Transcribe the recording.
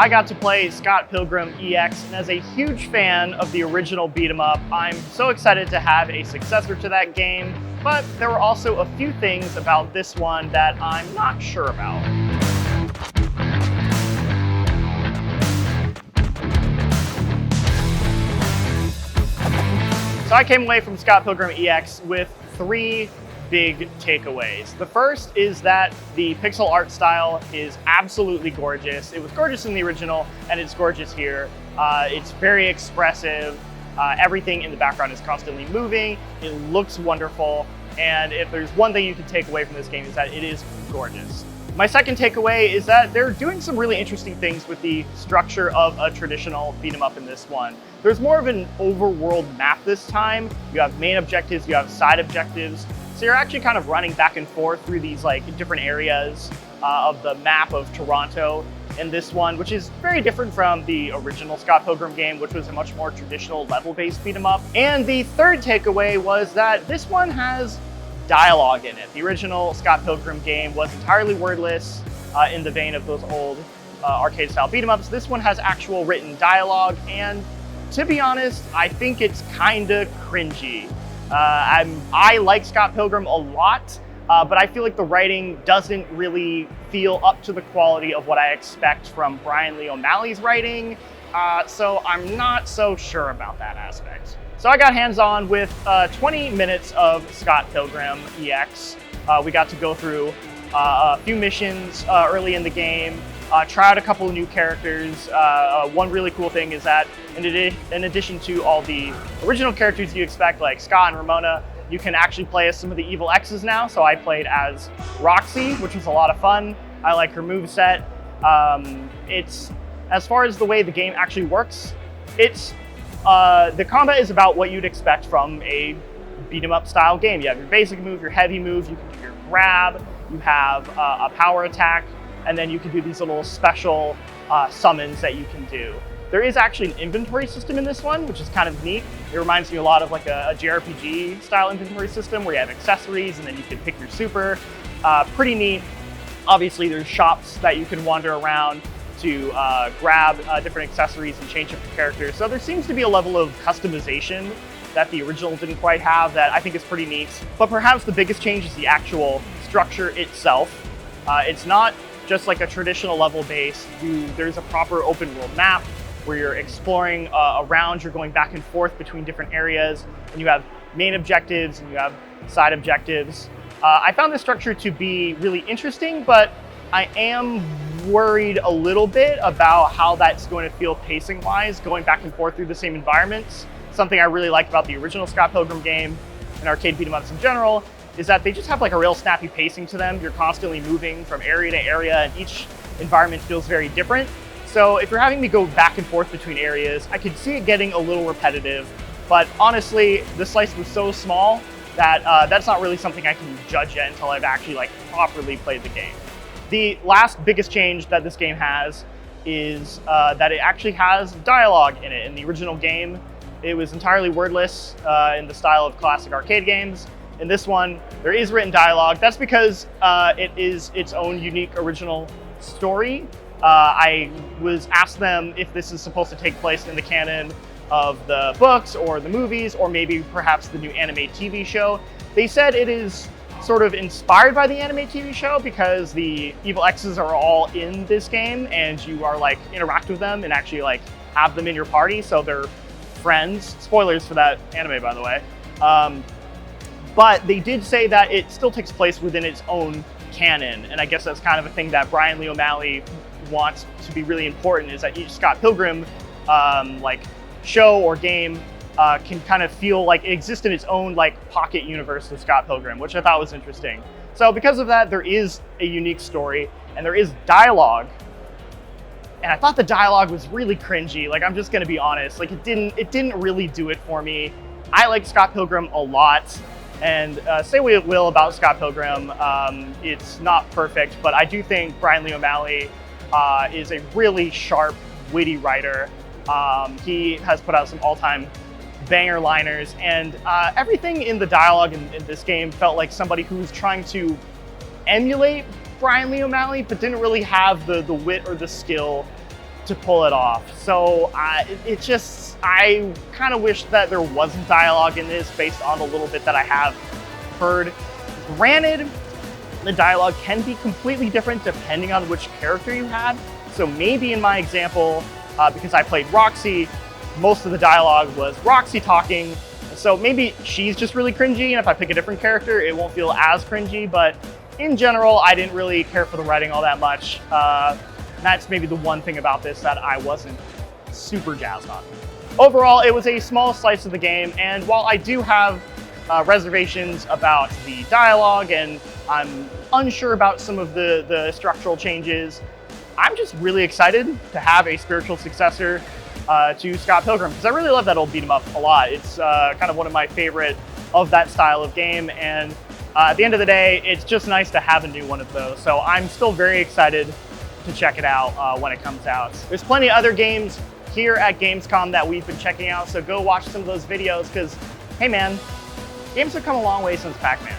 I got to play Scott Pilgrim EX, and as a huge fan of the original beat 'em up, I'm so excited to have a successor to that game, but there were also a few things about this one that I'm not sure about. So I came away from Scott Pilgrim EX with three big takeaways. The first is that the pixel art style is absolutely gorgeous. It was gorgeous in the original, and it's gorgeous here. It's very expressive. Everything in the background is constantly moving. It looks wonderful. And if there's one thing you can take away from this game, is that it is gorgeous. My second takeaway is that they're doing some really interesting things with the structure of a traditional beat 'em up in this one. There's more of an overworld map this time. You have main objectives, you have side objectives. So you're actually kind of running back and forth through these different areas of the map of Toronto in this one, which is very different from the original Scott Pilgrim game, which was a much more traditional level-based beat 'em up. And the third takeaway was that this one has dialogue in it. The original Scott Pilgrim game was entirely wordless in the vein of those old arcade-style beat 'em ups. This one has actual written dialogue, and to be honest, I think it's kinda cringy. I like Scott Pilgrim a lot, but I feel like the writing doesn't really feel up to the quality of what I expect from Brian Lee O'Malley's writing, so I'm not so sure about that aspect. So I got hands-on with 20 minutes of Scott Pilgrim EX. We got to go through a few missions early in the game, try out a couple of new characters. One really cool thing is that in addition to all the original characters you expect, like Scott and Ramona, you can actually play as some of the evil X's now. So I played as Roxy, which was a lot of fun. I like her moveset. It's, as far as the way the game actually works, the combat is about what you'd expect from a beat 'em up style game. You have your basic move, your heavy move, you can do your grab, you have a power attack, and then you can do these little special summons that you can do. There is actually an inventory system in this one, which is kind of neat. It reminds me a lot of like a JRPG style inventory system where you have accessories and then you can pick your super. Pretty neat. Obviously there's shops that you can wander around to grab different accessories and change up your characters. So there seems to be a level of customization that the original didn't quite have that I think is pretty neat. But perhaps the biggest change is the actual structure itself. It's not just like a traditional level base. There's a proper open world map where you're exploring around, you're going back and forth between different areas, and you have main objectives and you have side objectives. I found this structure to be really interesting, but I am worried a little bit about how that's going to feel pacing-wise, going back and forth through the same environments. Something I really liked about the original Scott Pilgrim game and arcade beat 'em ups in general is that they just have like a real snappy pacing to them. You're constantly moving from area to area, and each environment feels very different. So if you're having me go back and forth between areas, I could see it getting a little repetitive, but honestly, the slice was so small that that's not really something I can judge yet until I've actually properly played the game. The last biggest change that this game has is that it actually has dialogue in it. In the original game, it was entirely wordless in the style of classic arcade games. In this one, there is written dialogue. That's because it is its own unique original story. I was asked them if this is supposed to take place in the canon of the books or the movies, or maybe perhaps the new anime TV show. They said it is sort of inspired by the anime TV show because the evil X's are all in this game and you are interact with them and actually have them in your party, so they're friends. Spoilers for that anime, by the way. But they did say that it still takes place within its own canon, and I guess that's kind of a thing that Brian Lee O'Malley wants to be really important, is that each Scott Pilgrim show or game can kind of feel like it exists in its own pocket universe of Scott Pilgrim, which I thought was interesting. So because of that, there is a unique story and there is dialogue. And I thought the dialogue was really cringy. I'm just gonna be honest. It didn't really do it for me. I like Scott Pilgrim a lot, and say what you will about Scott Pilgrim, it's not perfect, but I do think Brian Lee O'Malley is a really sharp, witty writer. He has put out some all-time banger liners, and everything in the dialogue in this game felt like somebody who was trying to emulate Brian Lee O'Malley, but didn't really have the wit or the skill to pull it off. So I kind of wish that there wasn't dialogue in this based on the little bit that I have heard. Granted, the dialogue can be completely different depending on which character you had. So maybe in my example, because I played Roxy, most of the dialogue was Roxy talking. So maybe she's just really cringy, and if I pick a different character, it won't feel as cringy. But in general, I didn't really care for the writing all that much. That's maybe the one thing about this that I wasn't super jazzed on. Overall, it was a small slice of the game, and while I do have reservations about the dialogue and I'm unsure about some of the structural changes, I'm just really excited to have a spiritual successor to Scott Pilgrim, because I really love that old beat 'em up a lot. It's kind of one of my favorite of that style of game, and at the end of the day, it's just nice to have a new one of those. So I'm still very excited to check it out when it comes out. There's plenty of other games here at Gamescom that we've been checking out, so go watch some of those videos, because, hey man, games have come a long way since Pac-Man.